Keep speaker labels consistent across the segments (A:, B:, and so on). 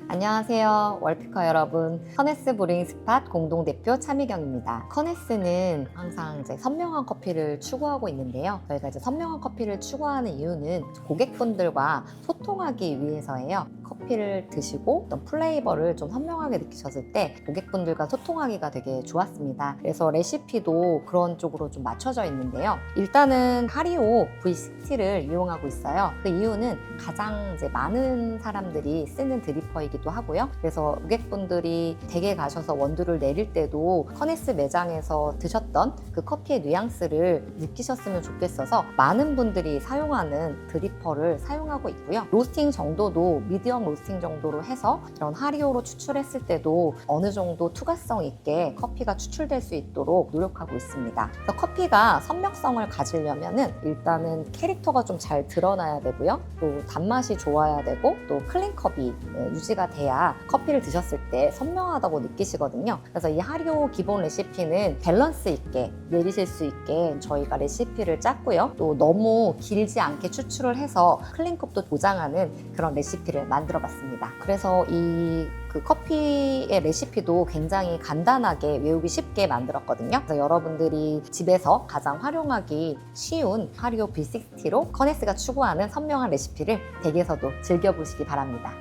A: 안녕하세요. 월피커 여러분. 커네스 브루잉 스팟 공동대표 차미경입니다. 커네스는 항상 이제 선명한 커피를 추구하고 있는데요. 저희가 이제 선명한 커피를 추구하는 이유는 고객분들과 소통하기 위해서예요. 커피를 드시고 어떤 플레이버를 좀 선명하게 느끼셨을 때 고객분들과 소통하기가 되게 좋았습니다. 그래서 레시피도 그런 쪽으로 좀 맞춰져 있는데요. 일단은 하리오 V60를 이용하고 있어요. 그 이유는 가장 이제 많은 사람들이 쓰는 드리퍼이기도 하고요. 그래서 고객분들이 댁에 가셔서 원두를 내릴 때도 커네스 매장에서 드셨던 그 커피의 뉘앙스를 느끼셨으면 좋겠어서 많은 분들이 사용하는 드리퍼를 사용하고 있고요. 로스팅 정도도 미디엄 로스팅 정도로 해서 이런 하리오로 추출했을 때도 어느 정도 투과성 있게 커피가 추출될 수 있도록 노력하고 있습니다. 그래서 커피가 선명성을 가지려면은 일단은 캐릭터가 좀 잘 드러나야 되고요. 또 단맛이 좋아야 되고 또 클린컵이 유지가 돼야 커피를 드셨을 때 선명하다고 느끼시거든요. 그래서 이 하리오 기본 레시피는 밸런스 있게 내리실 수 있게 저희가 레시피를 짰고요. 또 너무 길지 않게 추출을 해서 클린컵도 보장하는 그런 레시피를 만들어 봤습니다. 그래서 그 커피의 레시피도 굉장히 간단하게 외우기 쉽게 만들었거든요. 그래서 여러분들이 집에서 가장 활용하기 쉬운 하리오 V60로 커네스가 추구하는 선명한 레시피를 댁에서도 즐겨보시기 바랍니다.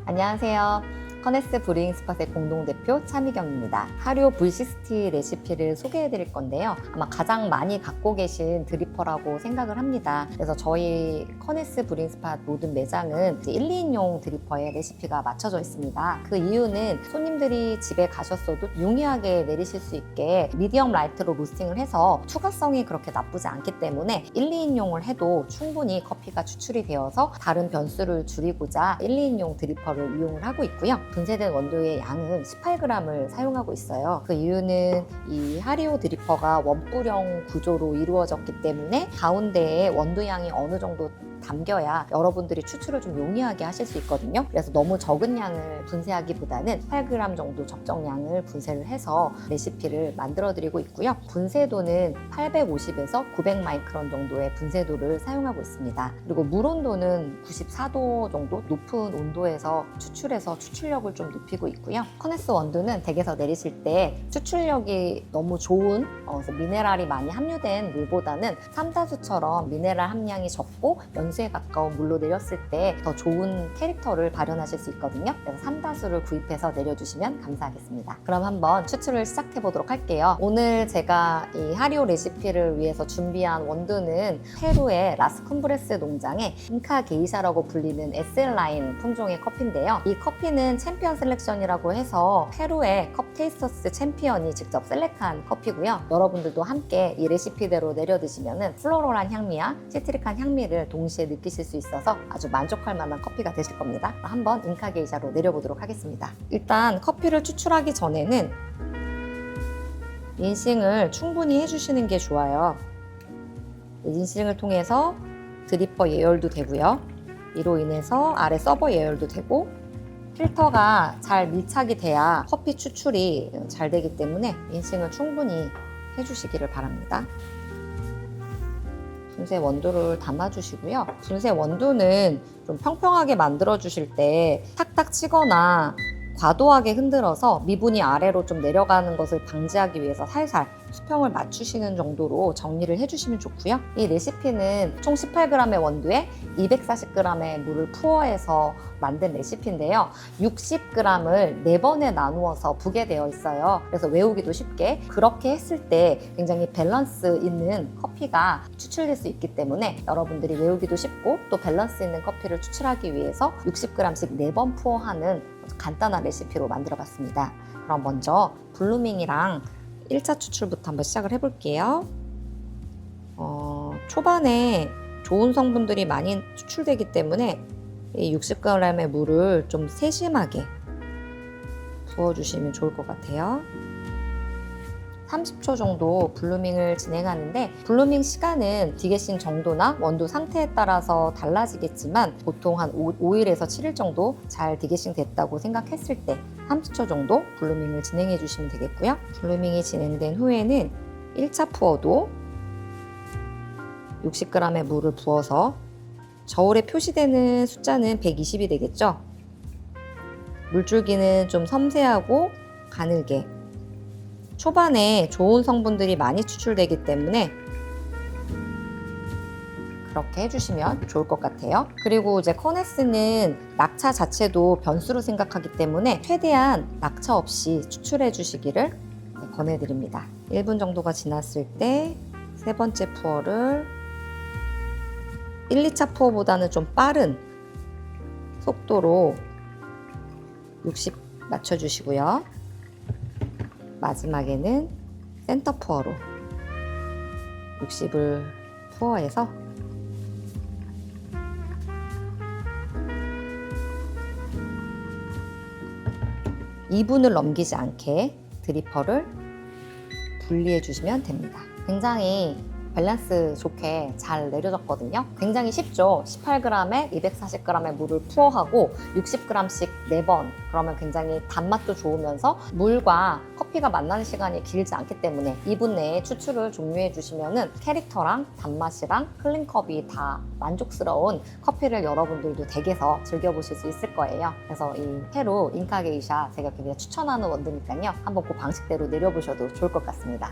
A: 안녕하세요. 커네스 브루잉 스팟의 공동대표 차미경입니다. 하리오 V60 레시피를 소개해 드릴 건데요. 아마 가장 많이 갖고 계신 드리퍼라고 생각을 합니다. 그래서 저희 커네스 브루잉 스팟 모든 매장은 1, 2인용 드리퍼에 레시피가 맞춰져 있습니다. 그 이유는 손님들이 집에 가셨어도 용이하게 내리실 수 있게 미디엄 라이트로 로스팅을 해서 투과성이 그렇게 나쁘지 않기 때문에 1, 2인용을 해도 충분히 커피가 추출이 되어서 다른 변수를 줄이고자 1, 2인용 드리퍼를 이용을 하고 있고요. 분쇄된 원두의 양은 18g을 사용하고 있어요. 그 이유는 이 하리오 드리퍼가 원뿔형 구조로 이루어졌기 때문에 가운데에 원두 양이 어느 정도 담겨야 여러분들이 추출을 좀 용이하게 하실 수 있거든요. 그래서 너무 적은 양을 분쇄하기보다는 8g 정도 적정량을 분쇄를 해서 레시피를 만들어 드리고 있고요. 분쇄도는 850에서 900 마이크론 정도의 분쇄도를 사용하고 있습니다. 그리고 물 온도는 94도 정도 높은 온도에서 추출해서 추출력을 좀 높이고 있고요. 커네스 원두는 댁에서 내리실 때 추출력이 너무 좋은 미네랄이 많이 함유된 물보다는 삼다수처럼 미네랄 함량이 적고 연수에 가까운 물로 내렸을 때 더 좋은 캐릭터를 발현하실 수 있거든요. 그래서 삼다수를 구입해서 내려주시면 감사하겠습니다. 그럼 한번 추출을 시작해 보도록 할게요. 오늘 제가 이 하리오 레시피를 위해서 준비한 원두는 페루의 라스쿰브레스 농장의 잉카 게이샤라고 불리는 SL라인 품종의 커피인데요. 이 커피는 챔피언 셀렉션이라고 해서 페루의 컵 테이스터스 챔피언이 직접 셀렉한 커피고요. 여러분들도 함께 이 레시피대로 내려 드시면 플로럴한 향미와 시트릭한 향미를 동시에 느끼실 수 있어서 아주 만족할 만한 커피가 되실 겁니다. 한번 잉카 게이샤로 내려보도록 하겠습니다. 일단 커피를 추출하기 전에는 린싱을 충분히 해주시는 게 좋아요. 린싱을 통해서 드리퍼 예열도 되고요. 이로 인해서 아래 서버 예열도 되고 필터가 잘 밀착이 돼야 커피 추출이 잘 되기 때문에 린싱을 충분히 해주시기를 바랍니다. 분쇄 원두를 담아주시고요. 분쇄 원두는 좀 평평하게 만들어주실 때 탁탁 치거나 과도하게 흔들어서 미분이 아래로 좀 내려가는 것을 방지하기 위해서 살살 수평을 맞추시는 정도로 정리를 해주시면 좋고요. 이 레시피는 총 18g의 원두에 240g의 물을 푸어해서 만든 레시피인데요. 60g을 4번에 나누어서 부게 되어 있어요. 그래서 외우기도 쉽게 그렇게 했을 때 굉장히 밸런스 있는 커피가 추출될 수 있기 때문에 여러분들이 외우기도 쉽고 또 밸런스 있는 커피를 추출하기 위해서 60g씩 4번 푸어하는 간단한 레시피로 만들어 봤습니다. 그럼 먼저 블루밍이랑 1차 추출부터 한번 시작을 해볼게요. 초반에 좋은 성분들이 많이 추출되기 때문에 이 60g의 물을 좀 세심하게 부어주시면 좋을 것 같아요. 30초 정도 블루밍을 진행하는데 블루밍 시간은 디게싱 정도나 원두 상태에 따라서 달라지겠지만 보통 한 5일에서 7일 정도 잘 디게싱 됐다고 생각했을 때 30초 정도 블루밍을 진행해 주시면 되겠고요. 블루밍이 진행된 후에는 1차 푸어도 60g의 물을 부어서 저울에 표시되는 숫자는 120이 되겠죠? 물줄기는 좀 섬세하고 가늘게. 초반에 좋은 성분들이 많이 추출되기 때문에 그렇게 해주시면 좋을 것 같아요. 그리고 이제 커네스는 낙차 자체도 변수로 생각하기 때문에 최대한 낙차 없이 추출해 주시기를 권해드립니다. 1분 정도가 지났을 때 세 번째 푸어를 1, 2차 푸어보다는 좀 빠른 속도로 60 맞춰주시고요. 마지막에는 센터 푸어로 60을 푸어해서 (2분을) 넘기지 않게 드리퍼를 분리해 주시면 됩니다. 굉장히 밸런스 좋게 잘 내려졌거든요. 굉장히 쉽죠. 18g에 240g의 물을 푸어하고 60g씩 4번. 그러면 굉장히 단맛도 좋으면서 물과 커피가 만나는 시간이 길지 않기 때문에 2분 내에 추출을 종료해 주시면은 캐릭터랑 단맛이랑 클린컵이 다 만족스러운 커피를 여러분들도 댁에서 즐겨보실 수 있을 거예요. 그래서 이 페루 잉카 게이샤 제가 굉장히 추천하는 원두니까요. 한번 그 방식대로 내려보셔도 좋을 것 같습니다.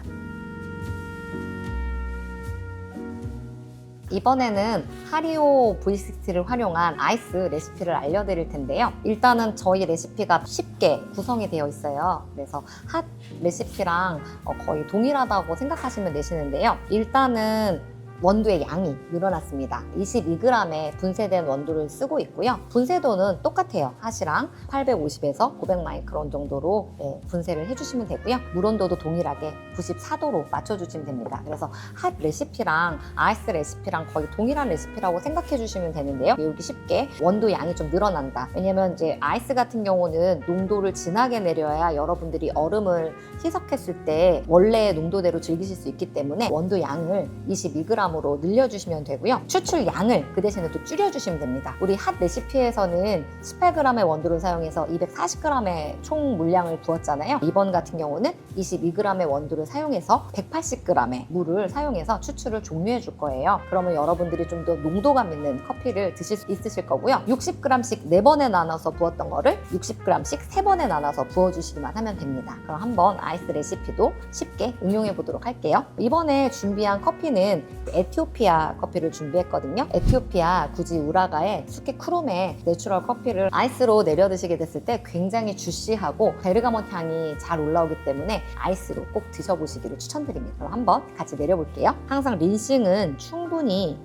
A: 이번에는 하리오 V60를 활용한 아이스 레시피를 알려드릴 텐데요. 일단은 저희 레시피가 쉽게 구성이 되어 있어요. 그래서 핫 레시피랑 거의 동일하다고 생각하시면 되시는데요. 일단은 원두의 양이 늘어났습니다. 22g의 분쇄된 원두를 쓰고 있고요. 분쇄도는 똑같아요. 핫이랑 850에서 900 마이크론 정도로 분쇄를 해주시면 되고요. 물 온도도 동일하게 94도로 맞춰주시면 됩니다. 그래서 핫 레시피랑 아이스 레시피랑 거의 동일한 레시피라고 생각해 주시면 되는데요. 배우기 쉽게 원두 양이 좀 늘어난다. 왜냐면 이제 아이스 같은 경우는 농도를 진하게 내려야 여러분들이 얼음을 희석했을 때 원래의 농도대로 즐기실 수 있기 때문에 원두 양을 22g 으로 늘려주시면 되고요. 추출 양을 그 대신에 또 줄여주시면 됩니다. 우리 핫 레시피에서는 18g의 원두를 사용해서 240g의 총 물량을 부었잖아요. 이번 같은 경우는 22g의 원두를 사용해서 180g의 물을 사용해서 추출을 종료해 줄 거예요. 그러면 여러분들이 좀 더 농도감 있는 커피를 드실 수 있으실 거고요. 60g씩 4번에 나눠서 부었던 거를 60g씩 3번에 나눠서 부어주시기만 하면 됩니다. 그럼 한번 아이스 레시피도 쉽게 응용해 보도록 할게요. 이번에 준비한 커피는 에티오피아 커피를 준비했거든요. 에티오피아 구지 우라가의 수케 크롬의 내추럴 커피를 아이스로 내려 드시게 됐을 때 굉장히 주시하고 베르가몬 향이 잘 올라오기 때문에 아이스로 꼭 드셔보시기를 추천드립니다. 그럼 한번 같이 내려볼게요. 항상 린싱은 충분히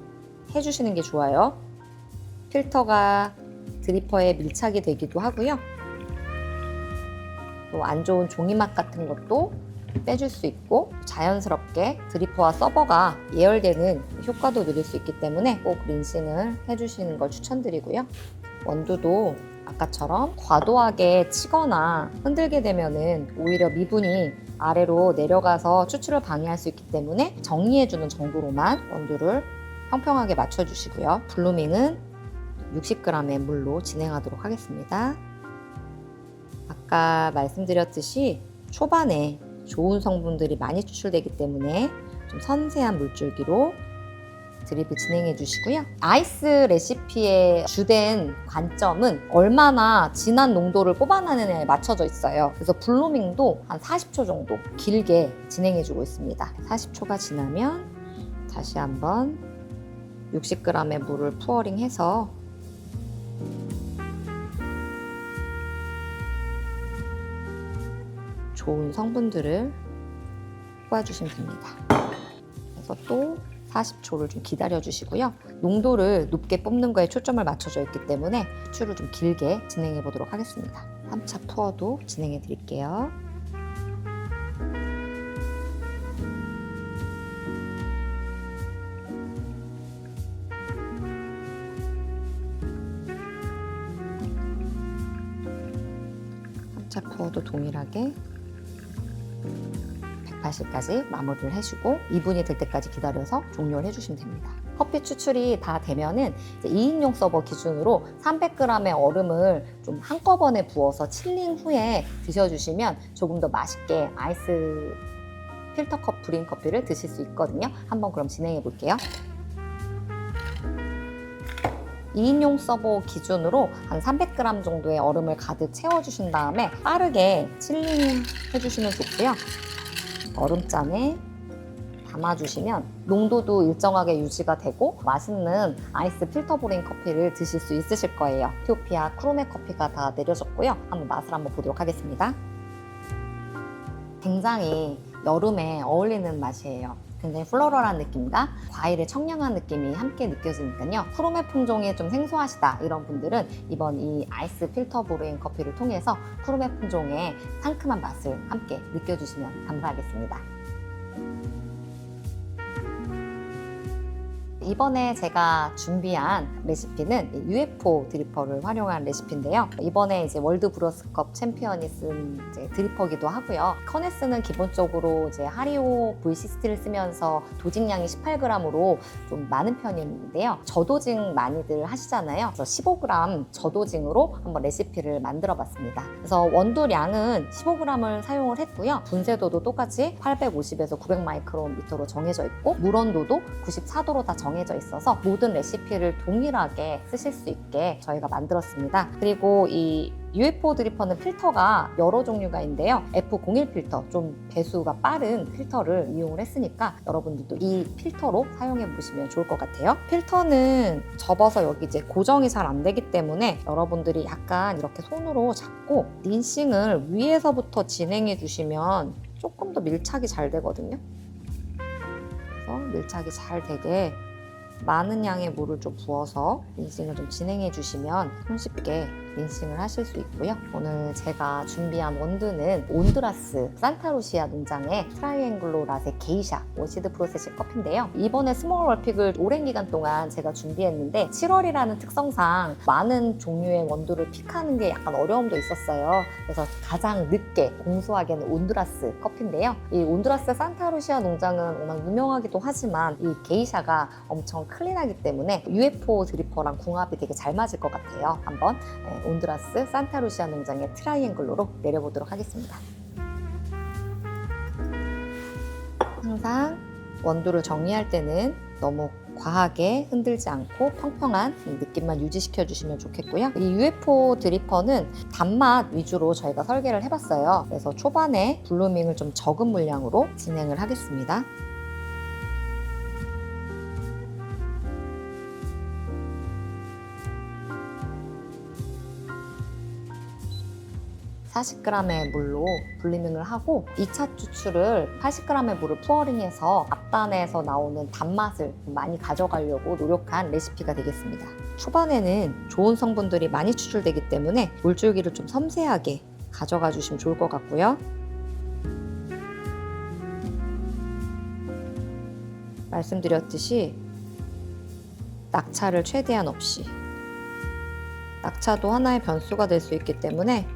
A: 해주시는 게 좋아요. 필터가 드리퍼에 밀착이 되기도 하고요. 또 안 좋은 종이맛 같은 것도 빼줄 수 있고 자연스럽게 드리퍼와 서버가 예열되는 효과도 누릴 수 있기 때문에 꼭 린싱을 해주시는 걸 추천드리고요. 원두도 아까처럼 과도하게 치거나 흔들게 되면은 오히려 미분이 아래로 내려가서 추출을 방해할 수 있기 때문에 정리해주는 정도로만 원두를 평평하게 맞춰주시고요. 블루밍은 60g의 물로 진행하도록 하겠습니다. 아까 말씀드렸듯이 초반에 좋은 성분들이 많이 추출되기 때문에 좀 섬세한 물줄기로 드립을 진행해 주시고요. 아이스 레시피의 주된 관점은 얼마나 진한 농도를 뽑아내느냐에 맞춰져 있어요. 그래서 블루밍도 한 40초 정도 길게 진행해 주고 있습니다. 40초가 지나면 다시 한번 60g의 물을 푸어링해서 좋은 성분들을 뽑아주시면 됩니다. 그래서 또 40초를 좀 기다려 주시고요. 농도를 높게 뽑는 거에 초점을 맞춰져 있기 때문에 추출을 좀 길게 진행해 보도록 하겠습니다. 3차 푸어도 진행해 드릴게요. 차 푸어도 동일하게 180까지 마무리를 해주고 2분이 될 때까지 기다려서 종료를 해주시면 됩니다. 커피 추출이 다 되면은 2인용 서버 기준으로 300g의 얼음을 좀 한꺼번에 부어서 칠링 후에 드셔주시면 조금 더 맛있게 아이스 필터컵 브린 커피를 드실 수 있거든요. 한번 그럼 진행해 볼게요. 2인용 서버 기준으로 한 300g 정도의 얼음을 가득 채워주신 다음에 빠르게 칠링 해주시면 좋고요. 얼음잔에 담아주시면 농도도 일정하게 유지가 되고 맛있는 아이스 필터 브레인 커피를 드실 수 있으실 거예요. 에티오피아 쿠르메 커피가 다 내려졌고요. 한번 맛을 한번 보도록 하겠습니다. 굉장히 여름에 어울리는 맛이에요. 굉장히 플로럴한 느낌과 과일의 청량한 느낌이 함께 느껴지니까요. 쿠르메 품종이 좀 생소하시다 이런 분들은 이번 이 아이스 필터 브루잉 커피를 통해서 쿠르메 품종의 상큼한 맛을 함께 느껴주시면 감사하겠습니다. 이번에 제가 준비한 레시피는 UFO 드리퍼를 활용한 레시피인데요. 이번에 이제 월드 브루어스컵 챔피언이 쓴 이제 드리퍼기도 하고요. 커네스는 기본적으로 이제 하리오 V60를 쓰면서 도징량이 18g으로 좀 많은 편인데요. 저도징 많이들 하시잖아요. 그래서 15g 저도징으로 한번 레시피를 만들어 봤습니다. 그래서 원두량은 15g을 사용을 했고요. 분쇄도도 똑같이 850에서 900마이크로미터로 정해져 있고 물 온도도 94도로 다 정해져 있어서 모든 레시피를 동일하게 쓰실 수 있게 저희가 만들었습니다. 그리고 이 UFO 드리퍼는 필터가 여러 종류가 있는데요. F01 필터, 좀 배수가 빠른 필터를 이용을 했으니까 여러분들도 이 필터로 사용해 보시면 좋을 것 같아요. 필터는 접어서 여기 이제 고정이 잘 안 되기 때문에 여러분들이 약간 이렇게 손으로 잡고 린싱을 위에서부터 진행해 주시면 조금 더 밀착이 잘 되거든요. 그래서 밀착이 잘 되게 많은 양의 물을 좀 부어서 린싱을 좀 진행해 주시면 손쉽게 린싱을 하실 수 있고요. 오늘 제가 준비한 원두는 온두라스 산타루시아 농장의 트라이앵글로 라세 게이샤 원시드 프로세싱 커피인데요. 이번에 스몰 월픽을 오랜 기간 동안 제가 준비했는데 7월이라는 특성상 많은 종류의 원두를 픽하는 게 약간 어려움도 있었어요. 그래서 가장 늦게 공수하게는 온두라스 커피인데요. 이 온두라스 산타루시아 농장은 워낙 유명하기도 하지만 이 게이샤가 엄청 클린하기 때문에 UFO 드리퍼랑 궁합이 되게 잘 맞을 것 같아요. 한번 온두라스 산타루시아 농장의 트라이앵글로로 내려보도록 하겠습니다. 항상 원두를 정리할 때는 너무 과하게 흔들지 않고 평평한 느낌만 유지시켜 주시면 좋겠고요. 이 UFO 드리퍼는 단맛 위주로 저희가 설계를 해봤어요. 그래서 초반에 블루밍을 좀 적은 물량으로 진행을 하겠습니다. 40g의 물로 블리밍을 하고 2차 추출을 80g의 물을 푸어링해서 앞단에서 나오는 단맛을 많이 가져가려고 노력한 레시피가 되겠습니다. 초반에는 좋은 성분들이 많이 추출되기 때문에 물줄기를 좀 섬세하게 가져가 주시면 좋을 것 같고요. 말씀드렸듯이 낙차를 최대한 없이, 낙차도 하나의 변수가 될 수 있기 때문에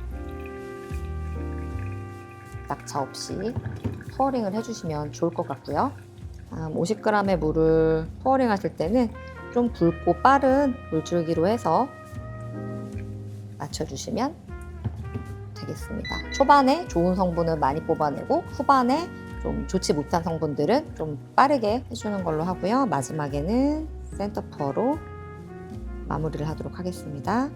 A: 낙차 없이 푸어링을 해주시면 좋을 것 같고요. 50g의 물을 푸어링 하실 때는 좀 붉고 빠른 물줄기로 해서 맞춰주시면 되겠습니다. 초반에 좋은 성분을 많이 뽑아내고 후반에 좀 좋지 못한 성분들은 좀 빠르게 해주는 걸로 하고요. 마지막에는 센터 푸어로 마무리를 하도록 하겠습니다.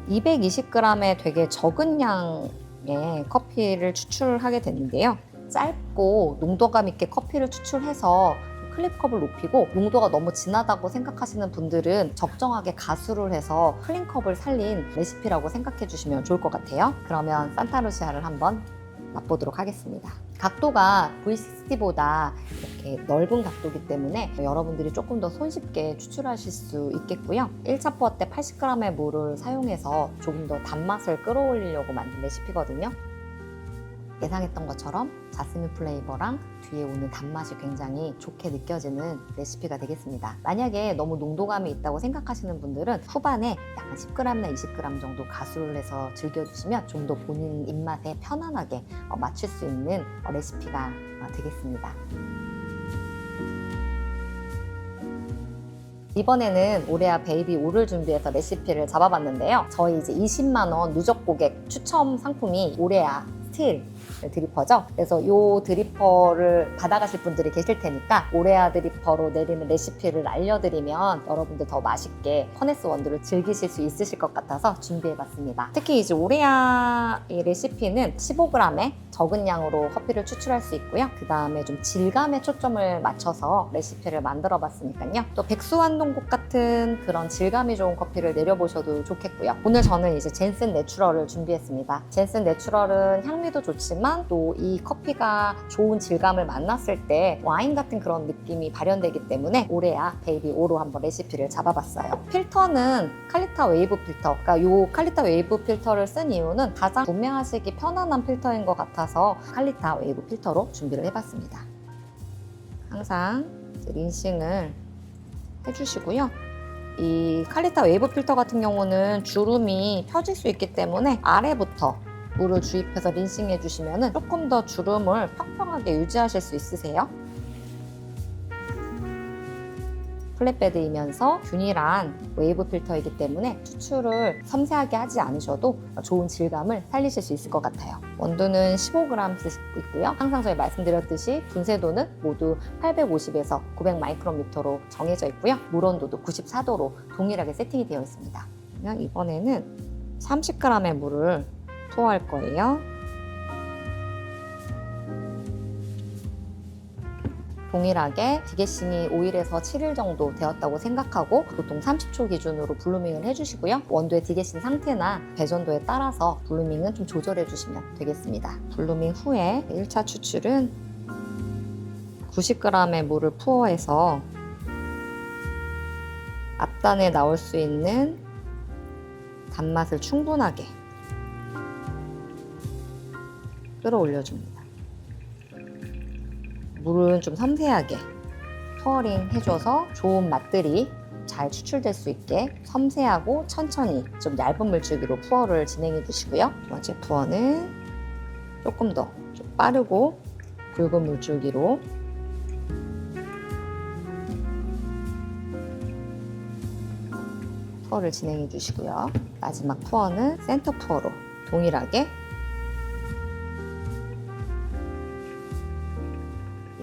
A: (220g의) 되게 적은 양의 커피를 추출하게 됐는데요. 짧고 농도감 있게 커피를 추출해서 클립컵을 높이고 농도가 너무 진하다고 생각하시는 분들은 적정하게 가수를 해서 클린컵을 살린 레시피라고 생각해 주시면 좋을 것 같아요. 그러면 산타루시아를 한번 맛보도록 하겠습니다. 각도가 V60보다 이렇게 넓은 각도이기 때문에 여러분들이 조금 더 손쉽게 추출하실 수 있겠고요. 1차 포어 때 80g의 물을 사용해서 조금 더 단맛을 끌어올리려고 만든 레시피거든요. 예상했던 것처럼 자스민 플레이버랑 뒤에 오는 단맛이 굉장히 좋게 느껴지는 레시피가 되겠습니다. 만약에 너무 농도감이 있다고 생각하시는 분들은 후반에 약간 10g이나 20g 정도 가수를 해서 즐겨주시면 좀 더 본인 입맛에 편안하게 맞출 수 있는 레시피가 되겠습니다. 이번에는 오레아 베이비 오를 준비해서 레시피를 잡아봤는데요. 저희 이제 20만 원 누적 고객 추첨 상품이 오레아 스틸 드리퍼죠. 그래서 이 드리퍼를 받아가실 분들이 계실 테니까 오레아 드리퍼로 내리는 레시피를 알려드리면 여러분들 더 맛있게 퍼네스 원두를 즐기실 수 있으실 것 같아서 준비해봤습니다. 특히 이제 오레아 이 레시피는 15g에 적은 양으로 커피를 추출할 수 있고요. 그 다음에 좀 질감에 초점을 맞춰서 레시피를 만들어봤으니까요. 또 백수환동국 같은 그런 질감이 좋은 커피를 내려보셔도 좋겠고요. 오늘 저는 이제 젠슨 내추럴을 준비했습니다. 젠슨 내추럴은 향미도 좋지만 또 이 커피가 좋은 질감을 만났을 때 와인 같은 그런 느낌이 발현되기 때문에 오레아 베이비 5로 한번 레시피를 잡아봤어요. 필터는 칼리타 웨이브 필터, 그러니까 이 칼리타 웨이브 필터를 쓴 이유는 가장 구매하시기 편안한 필터인 것 같아서 칼리타 웨이브 필터로 준비를 해봤습니다. 항상 린싱을 해주시고요. 이 칼리타 웨이브 필터 같은 경우는 주름이 펴질 수 있기 때문에 아래부터 물을 주입해서 린싱 해주시면 조금 더 주름을 평평하게 유지하실 수 있으세요. 플랫베드이면서 균일한 웨이브 필터이기 때문에 추출을 섬세하게 하지 않으셔도 좋은 질감을 살리실 수 있을 것 같아요. 원두는 15g 쓰고 있고요. 항상 저희 말씀드렸듯이 분쇄도는 모두 850에서 900 마이크로미터로 정해져 있고요. 물 온도도 94도로 동일하게 세팅이 되어 있습니다. 그러면 이번에는 30g의 물을 투어할 거예요. 동일하게 디게싱이 5일에서 7일 정도 되었다고 생각하고 보통 30초 기준으로 블루밍을 해주시고요. 원두의 디게싱 상태나 배전도에 따라서 블루밍은 좀 조절해 주시면 되겠습니다. 블루밍 후에 1차 추출은 90g의 물을 푸어해서 앞단에 나올 수 있는 단맛을 충분하게 끌어올려줍니다. 물은 좀 섬세하게 푸어링 해줘서 좋은 맛들이 잘 추출될 수 있게 섬세하고 천천히 좀 얇은 물줄기로 푸어를 진행해 주시고요. 두 번째 푸어는 조금 더 좀 빠르고 굵은 물줄기로 푸어를 진행해 주시고요. 마지막 푸어는 센터 푸어로 동일하게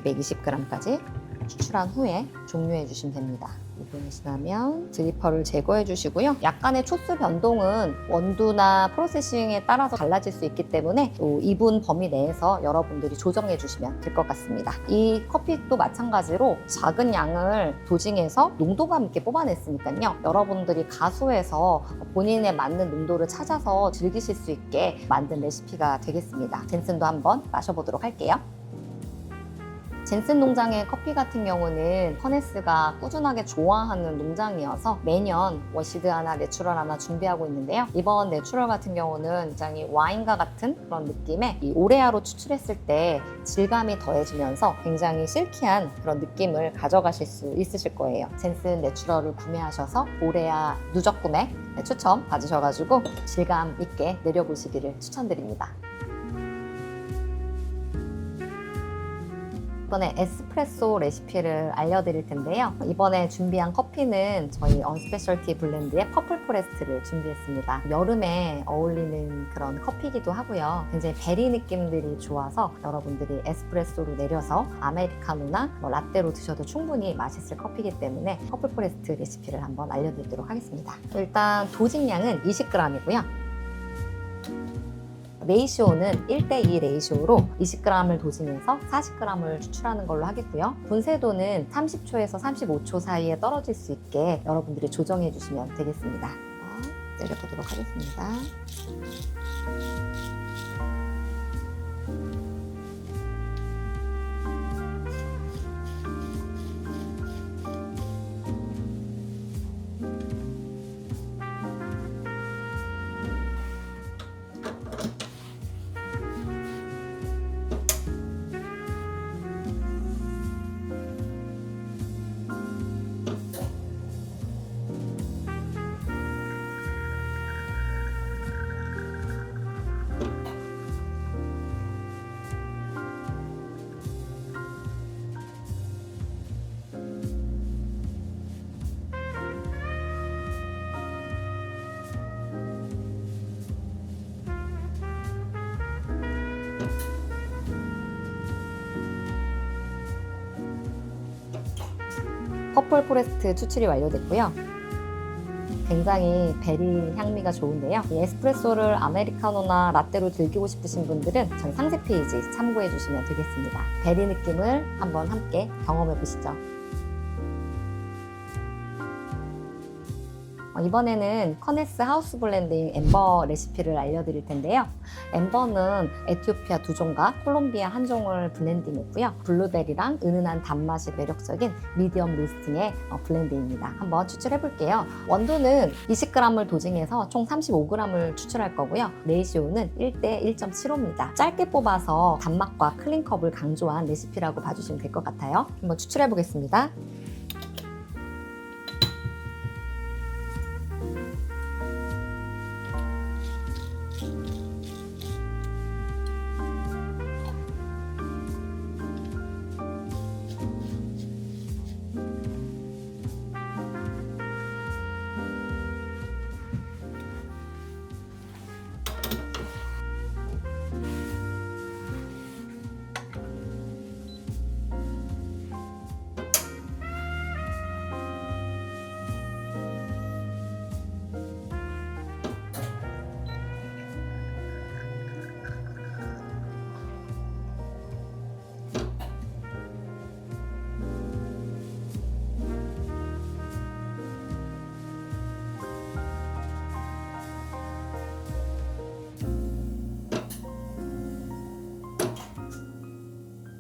A: 220g까지 추출한 후에 종료해 주시면 됩니다. 2분이 지나면 드리퍼를 제거해 주시고요. 약간의 초수 변동은 원두나 프로세싱에 따라서 달라질 수 있기 때문에 2분 범위 내에서 여러분들이 조정해 주시면 될 것 같습니다. 이 커피도 마찬가지로 작은 양을 도징해서 농도감 있게 뽑아냈으니까요. 여러분들이 가수해서 본인에 맞는 농도를 찾아서 즐기실 수 있게 만든 레시피가 되겠습니다. 젠슨도 한번 마셔보도록 할게요. 젠슨 농장의 커피 같은 경우는 퍼네스가 꾸준하게 좋아하는 농장이어서 매년 워시드 하나, 내추럴 하나 준비하고 있는데요. 이번 내추럴 같은 경우는 굉장히 와인과 같은 그런 느낌의 이 오레아로 추출했을 때 질감이 더해지면서 굉장히 실키한 그런 느낌을 가져가실 수 있으실 거예요. 젠슨 내추럴을 구매하셔서 오레아 누적 구매 추천 받으셔가지고 질감 있게 내려보시기를 추천드립니다. 이번에 에스프레소 레시피를 알려드릴 텐데요. 이번에 준비한 커피는 저희 언스페셜티 블렌드의 퍼플 포레스트를 준비했습니다. 여름에 어울리는 그런 커피이기도 하고요. 굉장히 베리 느낌들이 좋아서 여러분들이 에스프레소로 내려서 아메리카노나 라떼로 드셔도 충분히 맛있을 커피이기 때문에 퍼플 포레스트 레시피를 한번 알려드리도록 하겠습니다. 일단 도징량은 20g이고요. 레이시오는 1:2 레이시오로 20g을 도징해서 40g을 추출하는 걸로 하겠고요. 분쇄도는 30초에서 35초 사이에 떨어질 수 있게 여러분들이 조정해 주시면 되겠습니다. 내려보도록 하겠습니다. 퍼플 포레스트 추출이 완료됐고요. 굉장히 베리 향미가 좋은데요. 이 에스프레소를 아메리카노나 라떼로 즐기고 싶으신 분들은 저희 상세 페이지 참고해 주시면 되겠습니다. 베리 느낌을 한번 함께 경험해 보시죠. 이번에는 커네스 하우스 블렌드인 엠버 레시피를 알려드릴 텐데요. 엠버는 에티오피아 2종과 콜롬비아 1종을 블렌딩했고요. 블루베리랑 은은한 단맛이 매력적인 미디엄 로스팅의 블렌드입니다. 한번 추출해 볼게요. 원두는 20g을 도징해서 총 35g을 추출할 거고요. 레이시오는 1대 1.75입니다. 짧게 뽑아서 단맛과 클린컵을 강조한 레시피라고 봐주시면 될 것 같아요. 한번 추출해 보겠습니다.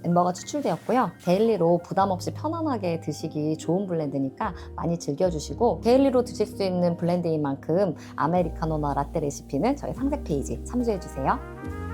A: 엠버가 추출되었고요. 데일리로 부담 없이 편안하게 드시기 좋은 블렌드니까 많이 즐겨주시고, 데일리로 드실 수 있는 블렌드인 만큼 아메리카노나 라떼 레시피는 저희 상세 페이지 참조해주세요.